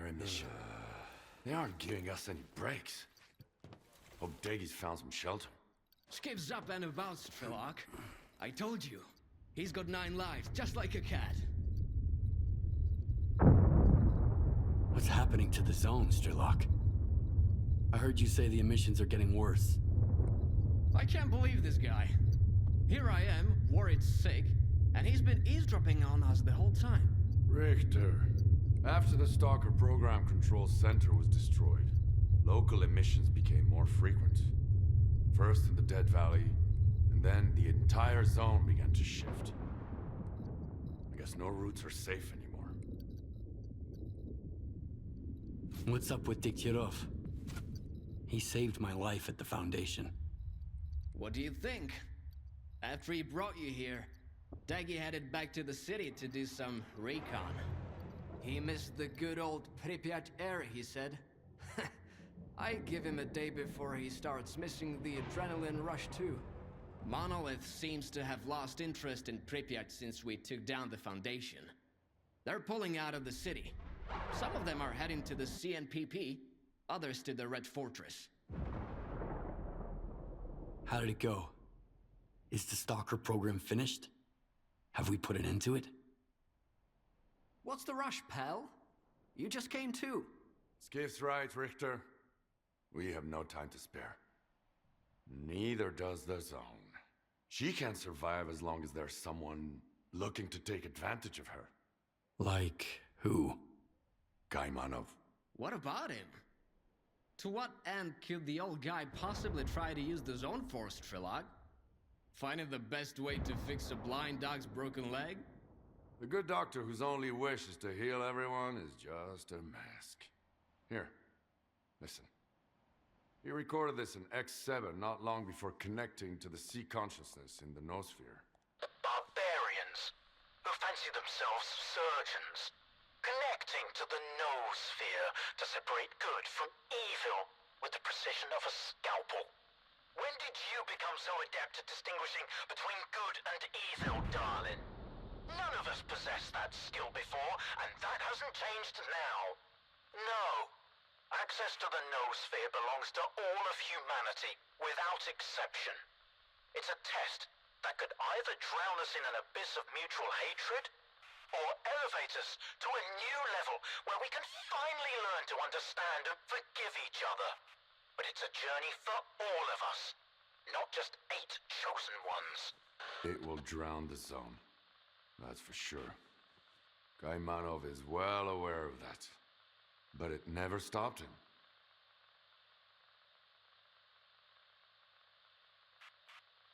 their emission. They aren't giving us any breaks. Hope Deggy's found some shelter. Skips up and about, S.T.A.L.K.E.R. I told you. He's got 9 lives, just like a cat. What's happening to the zone, S.T.A.L.K.E.R? I heard you say the emissions are getting worse. I can't believe this guy. Here I am, worried sick, and he's been eavesdropping on us the whole time. Richter, after the S.T.A.L.K.E.R program control center was destroyed, local emissions became more frequent. First in the Dead Valley, and then the entire zone began to shift. I guess no routes are safe anymore. What's up with ZetaByt? He saved my life at the Foundation. What do you think? After he brought you here, Daggy headed back to the city to do some recon. He missed the good old Pripyat air, he said. I give him a day before he starts missing the adrenaline rush too. Monolith seems to have lost interest in Pripyat since we took down the Foundation. They're pulling out of the city. Some of them are heading to the CNPP, others to the Red Fortress. How did it go? Is the S.T.A.L.K.E.R program finished? Have we put an end to it? What's the rush, pal? You just came too. Skiff's right, Richter. We have no time to spare. Neither does the zone. She can't survive as long as there's someone looking to take advantage of her. Like who? Kaimanov. What about him? To what end could the old guy possibly try to use the zone for, S.T.A.L.K.E.R? Finding the best way to fix a blind dog's broken leg? The good doctor whose only wish is to heal everyone is just a mask. Here, listen. He recorded this in X7 not long before connecting to the sea consciousness in the noosphere. Barbarians who fancy themselves surgeons, connecting to the noosphere to separate good from evil with the precision of a scalpel. When did you become so adept at distinguishing between good and evil, darling? None of us possessed that skill before, and that hasn't changed now. No. Access to the noosphere belongs to all of humanity, without exception. It's a test that could either drown us in an abyss of mutual hatred, or elevate us to a new level where we can finally learn to understand and forgive each other. But it's a journey for all of us, not just 8 chosen ones. It will drown the zone. That's for sure. Kaimanov is well aware of that. But it never stopped him.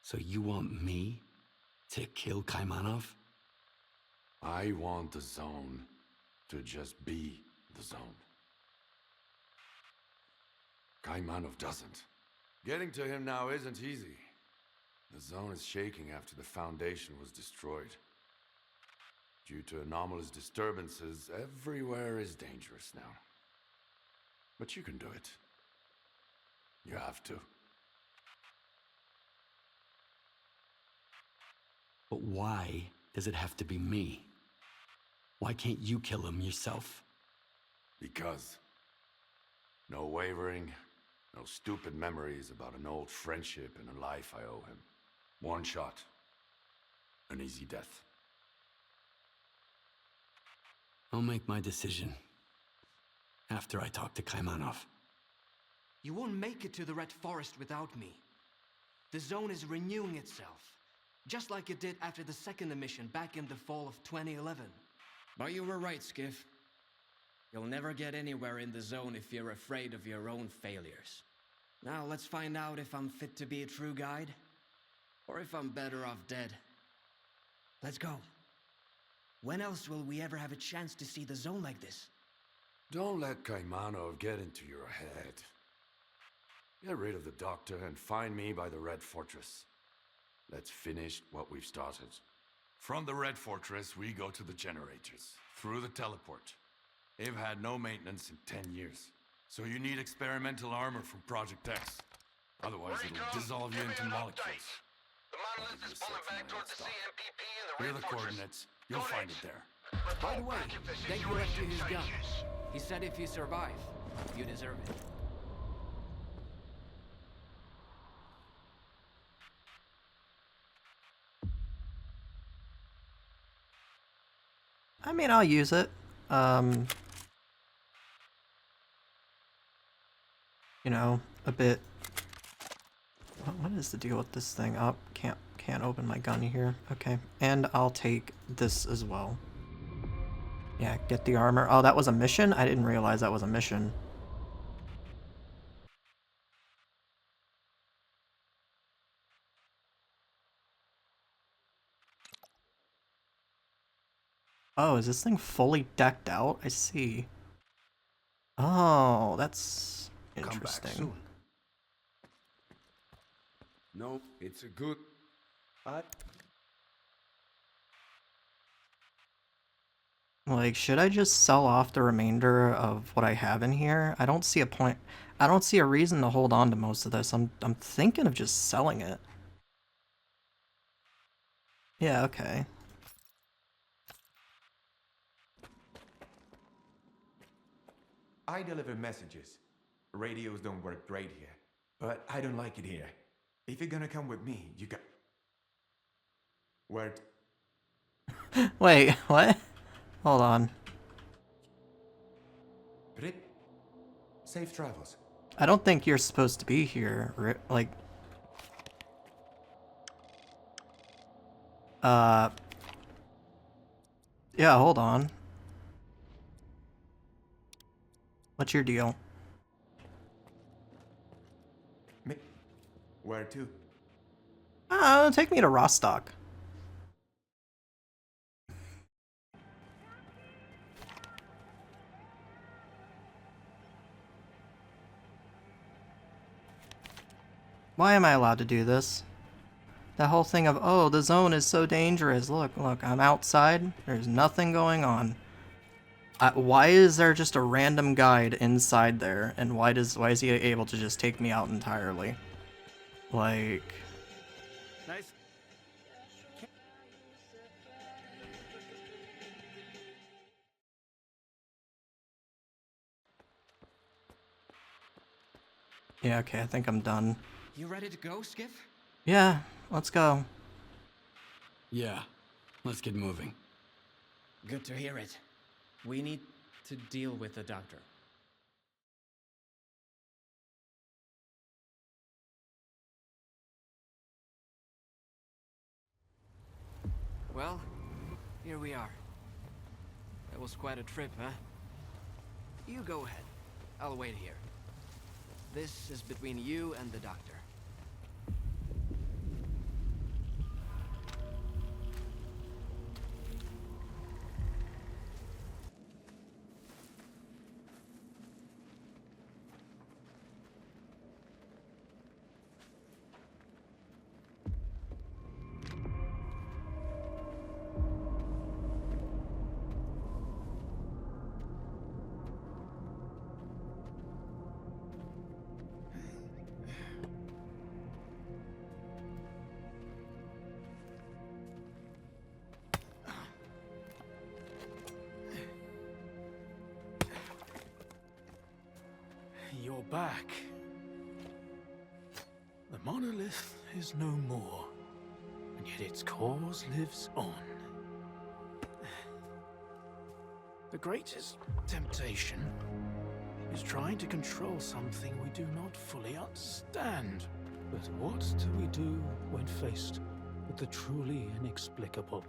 So you want me to kill Kaimanov? I want the zone to just be the zone. Kaimanov doesn't. Getting to him now isn't easy. The zone is shaking after the Foundation was destroyed. Due to anomalous disturbances, everywhere is dangerous now. But you can do it. You have to. But why does it have to be me? Why can't you kill him yourself? Because. No wavering, no stupid memories about an old friendship and a life I owe him. One shot. An easy death. I'll make my decision after I talk to Kaimanov. You won't make it to the Red Forest without me. The zone is renewing itself, just like it did after the second emission back in the fall of 2011. But you were right, Skiff. You'll never get anywhere in the zone if you're afraid of your own failures. Now let's find out if I'm fit to be a true guide, or if I'm better off dead. Let's go. When else will we ever have a chance to see the zone like this? Don't let Kaimanov get into your head. Get rid of the doctor and find me by the Red Fortress. Let's finish what we've started. From the Red Fortress, we go to the generators, through the teleport. They've had no maintenance in 10 years. So you need experimental armor from Project X. Otherwise, it'll dissolve you into molecules. The monolith is pulling back toward the CNPP and the Here Red are the Fortress. coordinates. You'll find it there. By the way, Back if the Daggy left you situation his gun. changes. He said if you survive, you deserve it. I mean, I'll use it. You know, a bit. What is the deal with this thing? Oh, can't open my gun here. Okay, and I'll take this as well. Yeah, get the armor. Oh, that was a mission? I didn't realize that was a mission. Oh, is this thing fully decked out? I see. Oh, that's Come back interesting. soon. No, it's a good... Like, should I just sell off the remainder of what I have in here? I don't see a point. I don't see a reason to hold on to most of this. I'm thinking of just selling it. Yeah, okay. I deliver messages. Radios don't work great here, but I don't like it here. If you're gonna come with me, you got... Word. Wait, what? Hold on. Rip. Safe travels. I don't think you're supposed to be here, like... Yeah, hold on. What's your deal? Where to? Take me to Rostock. Why am I allowed to do this? The whole thing of, oh, the zone is so dangerous. Look, I'm outside. There's nothing going on. Why is there just a random guide inside there? And why is he able to just take me out entirely? Like... Nice. Yeah, okay, I think I'm done. You ready to go, Skiff? Yeah, let's go. Yeah, let's get moving. Good to hear it. We need to deal with the doctor. Well, here we are. That was quite a trip, huh? You go ahead. I'll wait here. This is between you and the doctor. You're back. The monolith is no more, and yet its cause lives on. The greatest temptation is trying to control something we do not fully understand. But what do we do when faced with the truly inexplicable?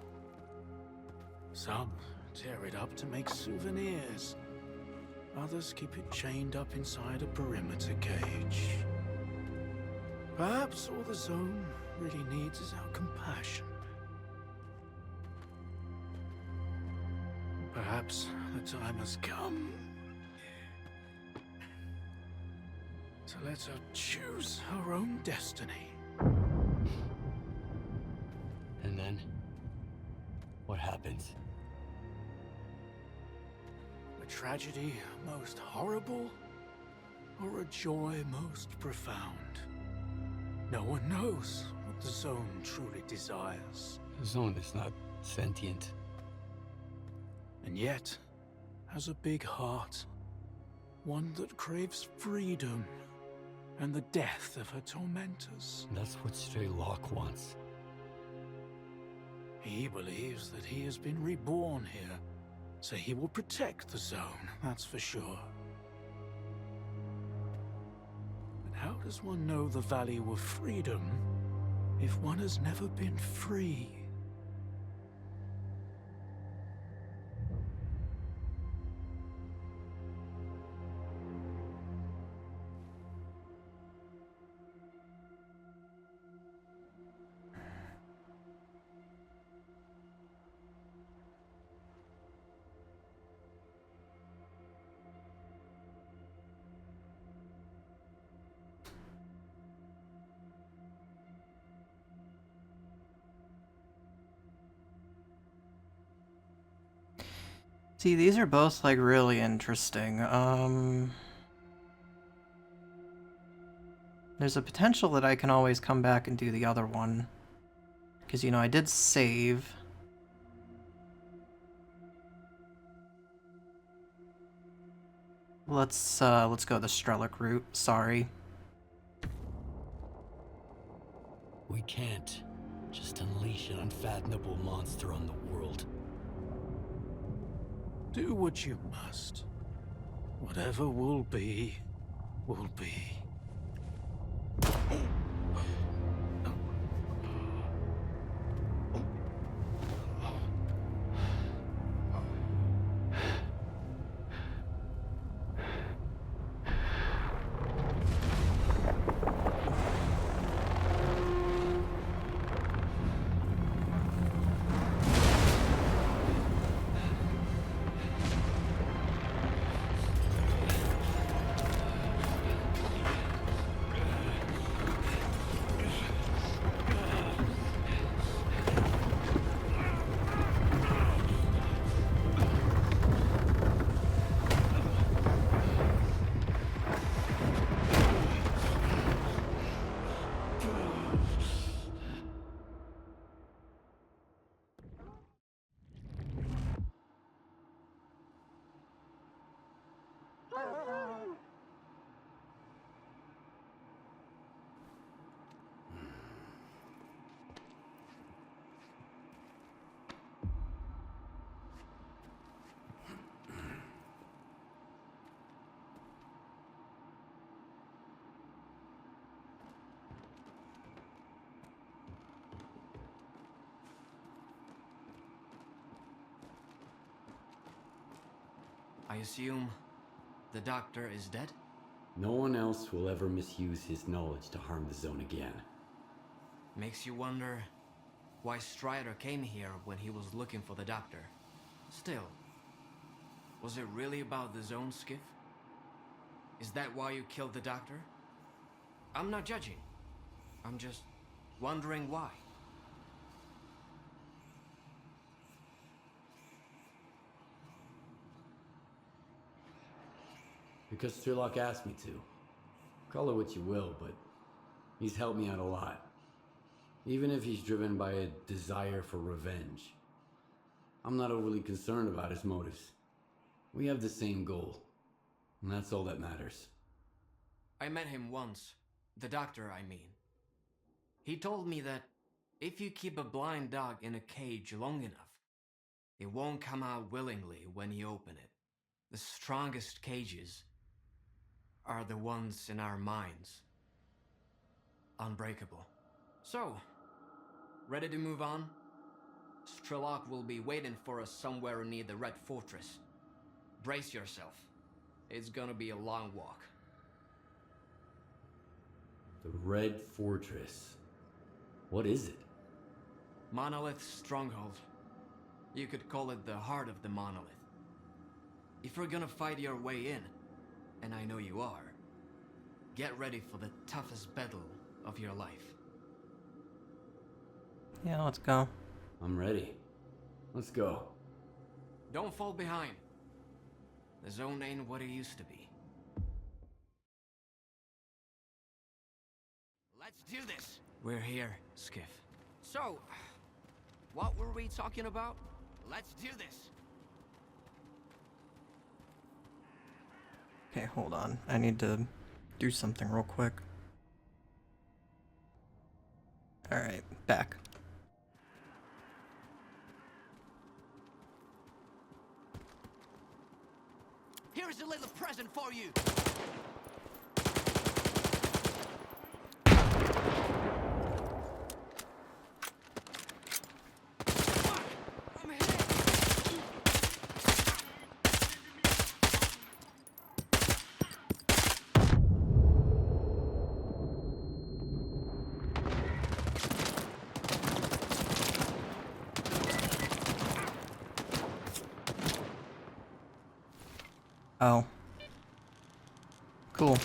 Some tear it up to make souvenirs. Others keep it chained up inside a perimeter cage. Perhaps all the zone really needs is our compassion. Perhaps the time has come to let her choose her own destiny. And then, what happens? A tragedy most horrible, or a joy most profound? No one knows what the zone truly desires. The zone is not sentient. and yet has a big heart. One that craves freedom and the death of her tormentors. That's what S.T.A.L.K.E.R wants. He believes that he has been reborn here, so he will protect the zone, that's for sure. But how does one know the value of freedom if one has never been free? See, these are both, like, really interesting. There's a potential that I can always come back and do the other one. Because, you know, I did save. Let's go the S.T.A.L.K.E.R route. Sorry. We can't just unleash an unfathomable monster on the world. Do what you must. Whatever will be, will be. I assume the doctor is dead? No one else will ever misuse his knowledge to harm the zone again. Makes you wonder why Strider came here when he was looking for the doctor. Still, was it really about the zone, Skiff? Is that why you killed the doctor? I'm not judging. I'm just wondering why. Because S.T.A.L.K.E.R asked me to. Call it what you will, but he's helped me out a lot. Even if he's driven by a desire for revenge. I'm not overly concerned about his motives. We have the same goal, and that's all that matters. I met him once. The doctor, I mean. He told me that if you keep a blind dog in a cage long enough, it won't come out willingly when you open it. The strongest cages are the ones in our minds. Unbreakable. So, ready to move on? S.T.A.L.K.E.R will be waiting for us somewhere near the Red Fortress. Brace yourself. It's gonna be a long walk. The Red Fortress. What is it? Monolith's stronghold. You could call it the heart of the monolith. If you're gonna fight your way in, and I know you are, get ready for the toughest battle of your life. Yeah, let's go. I'm ready. Let's go. Don't fall behind. The zone ain't what it used to be. Let's do this. We're here, Skiff. So, what were we talking about? Let's do this. Okay, hold on. I need to do something real quick. Alright, back. Here's a little present for you. I'm hit. Oh. Cool.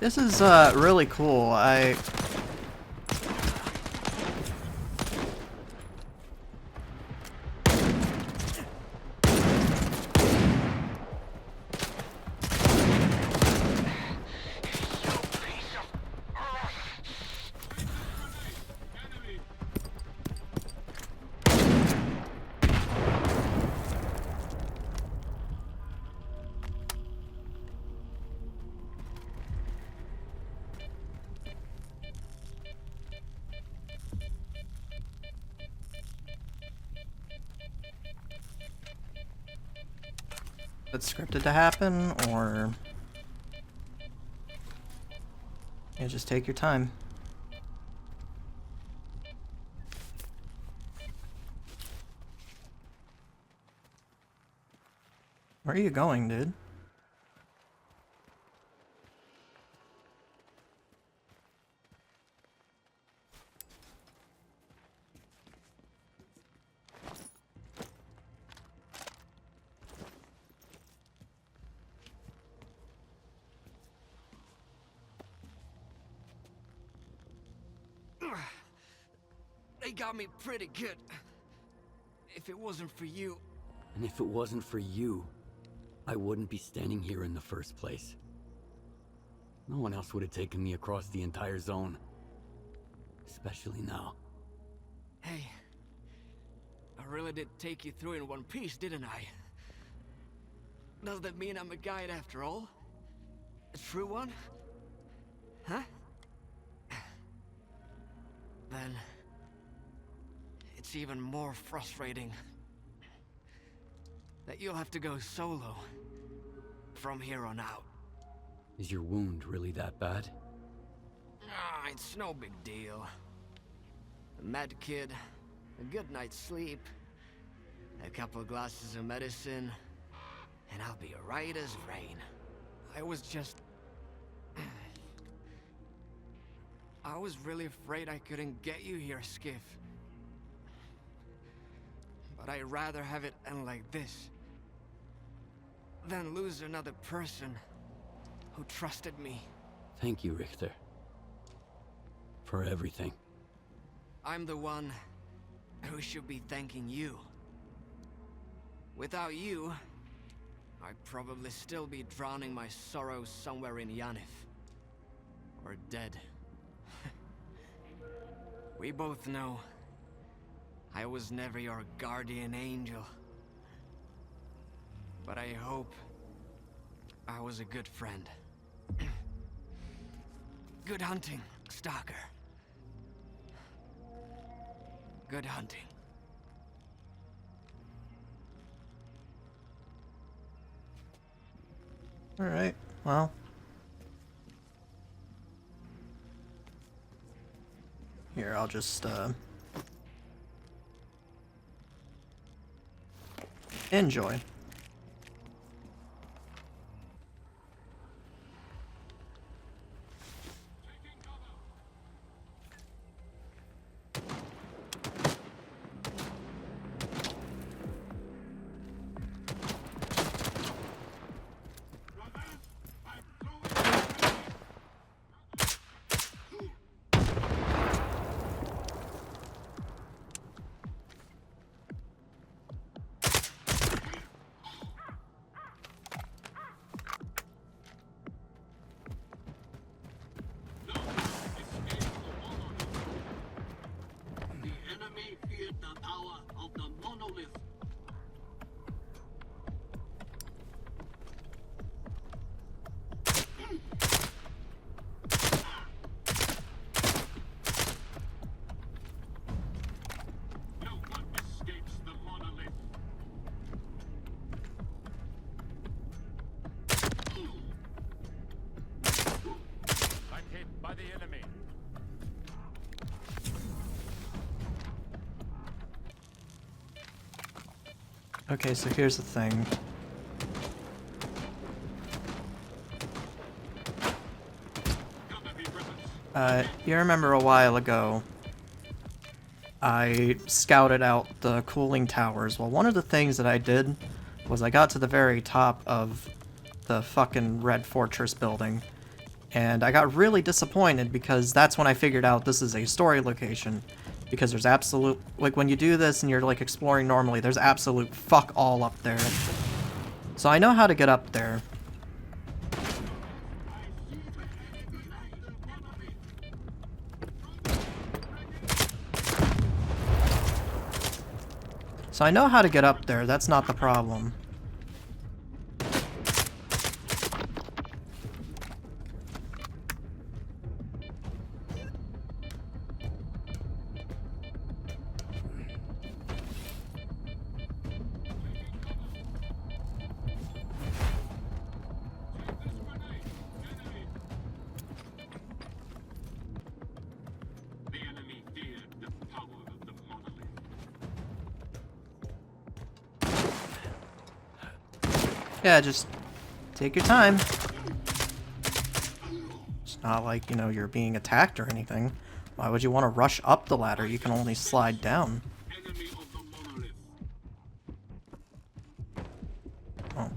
This is really cool. It's scripted to happen, or you just take your time. Where are you going, dude? They got me pretty good. If it wasn't for you, And if it wasn't for you, I wouldn't be standing here in the first place. No one else would have taken me across the entire zone. Especially now. hey, I really did take you through in one piece, didn't I? Does that mean I'm a guide after all? A true one? Huh? Then it's even more frustrating that you'll have to go solo from here on out. Is your wound really that bad? Ah, it's no big deal. A med kid, a good night's sleep, a couple of glasses of medicine, and I'll be right as rain. I was just... I was really afraid I couldn't get you here, Skiff. But I'd rather have it end like this than lose another person who trusted me. Thank you, Richter. For everything. I'm the one who should be thanking you. Without you, I'd probably still be drowning my sorrows somewhere in Yanif. Or dead. We both know I was never your guardian angel. But I hope I was a good friend. Good hunting, Stalker. Good hunting. Alright, well. Here, I'll just, enjoy. the enemy. Okay, so here's the thing. You remember a while ago, I scouted out the cooling towers. Well, one of the things that I did was I got to the very top of the fucking Red Fortress building, and I got really disappointed because that's when I figured out this is a story location. Because there's absolute, like, when you do this and you're, like, exploring normally, there's absolute fuck all up there. So I know how to get up there. So I know how to get up there, that's not the problem. Yeah, just take your time. It's not like, you know, you're being attacked or anything. Why would you want to rush up the ladder? You can only slide down. Oh.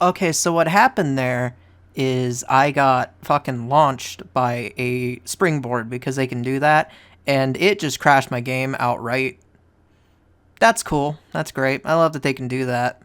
Okay, so what happened there is I got fucking launched by a springboard because they can do that, and it just crashed my game outright. That's cool. That's great. I love that they can do that.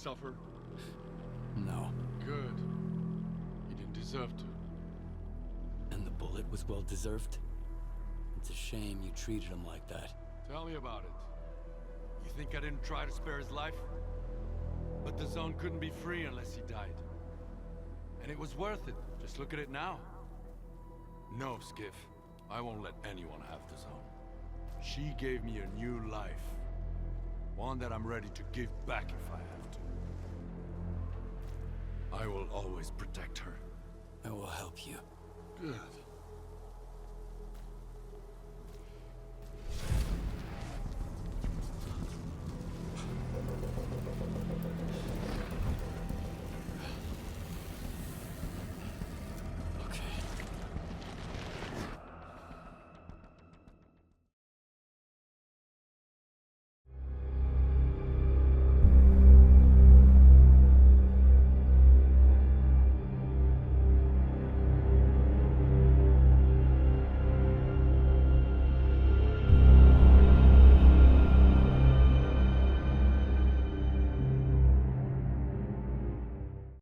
suffer? No. Good. He didn't deserve to. And the bullet was well deserved? It's a shame you treated him like that. Tell me about it. You think I didn't try to spare his life? But the zone couldn't be free unless he died. And it was worth it. Just look at it now. No, Skiff. I won't let anyone have the zone. She gave me a new life. One that I'm ready to give back if I have to. I will always protect her. I will help you. Good.